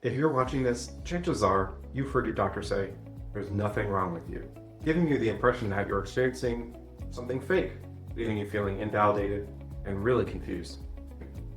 If you're watching this, chances are you've heard your doctor say, there's nothing wrong with you, giving you the impression that you're experiencing something fake, leaving you feeling invalidated and really confused.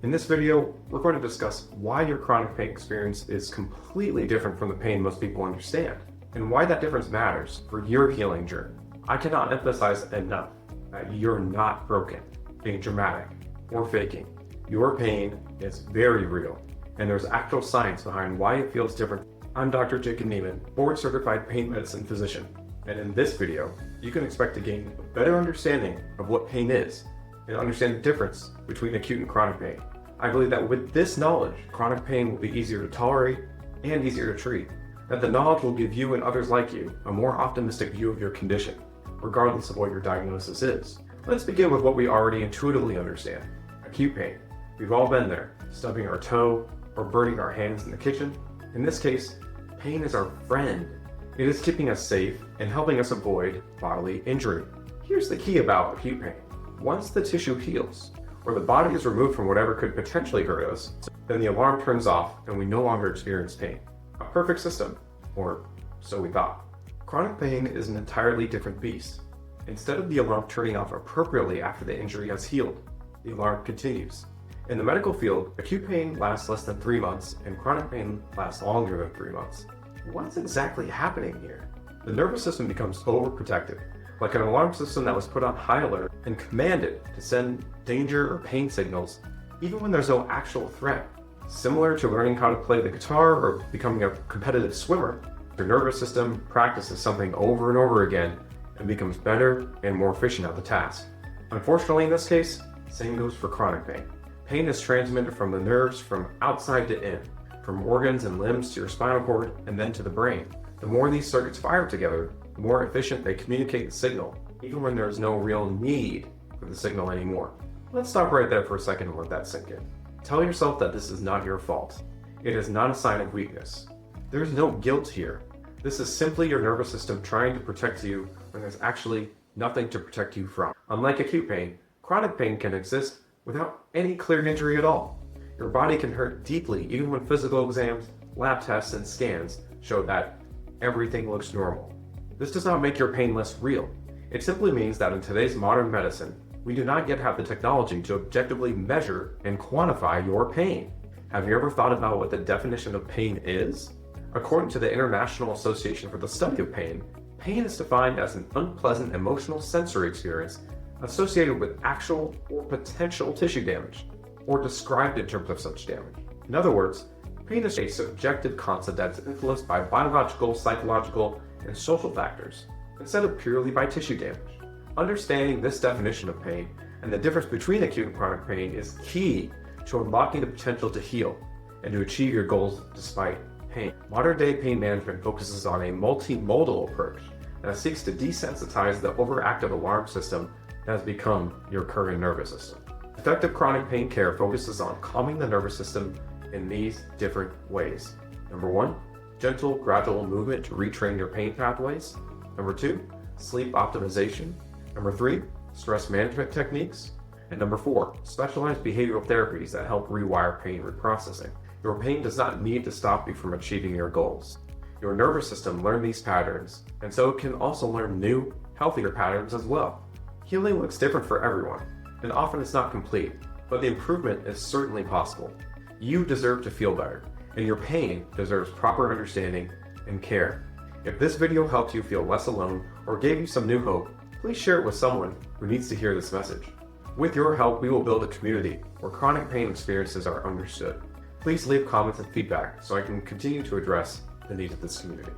In this video, we're going to discuss why your chronic pain experience is completely different from the pain most people understand, and why that difference matters for your healing journey. I cannot emphasize enough that you're not broken, being dramatic, or faking. Your pain is very real, and there's actual science behind why it feels different. I'm Dr. Kneeman, board-certified pain medicine physician, and in this video, you can expect to gain a better understanding of what pain is, and understand the difference between acute and chronic pain. I believe that with this knowledge, chronic pain will be easier to tolerate and easier to treat, that the knowledge will give you and others like you a more optimistic view of your condition, regardless of what your diagnosis is. Let's begin with what we already intuitively understand, acute pain. We've all been there, stubbing our toe or burning our hands in the kitchen. In this case, pain is our friend. It is keeping us safe and helping us avoid bodily injury. Here's the key about acute pain. Once the tissue heals, or the body is removed from whatever could potentially hurt us, then the alarm turns off and we no longer experience pain. A perfect system, or so we thought. Chronic pain is an entirely different beast. Instead of the alarm turning off appropriately after the injury has healed, the alarm continues. In the medical field, acute pain lasts less than 3 months and chronic pain lasts longer than 3 months. What's exactly happening here? The nervous system becomes overprotective, like an alarm system that was put on high alert and commanded to send danger or pain signals even when there's no actual threat. Similar to learning how to play the guitar or becoming a competitive swimmer, your nervous system practices something over and over again and becomes better and more efficient at the task. Unfortunately, in this case, same goes for chronic pain. Pain is transmitted from the nerves from outside to in, from organs and limbs to your spinal cord and then to the brain. The more these circuits fire together, the more efficient they communicate the signal, even when there's no real need for the signal anymore. Let's stop right there for a second and let that sink in. Tell yourself that this is not your fault. It is not a sign of weakness. There's no guilt here. This is simply your nervous system trying to protect you when there's actually nothing to protect you from. Unlike acute pain, chronic pain can exist without any clear injury at all. Your body can hurt deeply even when physical exams, lab tests, and scans show that everything looks normal. This does not make your pain less real. It simply means that in today's modern medicine, we do not yet have the technology to objectively measure and quantify your pain. Have you ever thought about what the definition of pain is? According to the International Association for the Study of Pain, pain is defined as an unpleasant emotional sensory experience associated with actual or potential tissue damage, or described in terms of such damage. In other words, pain is a subjective concept that's influenced by biological, psychological, and social factors, instead of purely by tissue damage. Understanding this definition of pain and the difference between acute and chronic pain is key to unlocking the potential to heal and to achieve your goals despite pain. Modern-day pain management focuses on a multimodal approach that seeks to desensitize the overactive alarm system that has become your current nervous system. Effective chronic pain care focuses on calming the nervous system in these different ways. Number 1, gentle, gradual movement to retrain your pain pathways. Number 2, sleep optimization. Number 3, stress management techniques. And number 4, specialized behavioral therapies that help rewire pain reprocessing. Your pain does not need to stop you from achieving your goals. Your nervous system learned these patterns, and so it can also learn new, healthier patterns as well. Healing looks different for everyone, and often it's not complete, but the improvement is certainly possible. You deserve to feel better, and your pain deserves proper understanding and care. If this video helped you feel less alone or gave you some new hope, please share it with someone who needs to hear this message. With your help, we will build a community where chronic pain experiences are understood. Please leave comments and feedback so I can continue to address the needs of this community.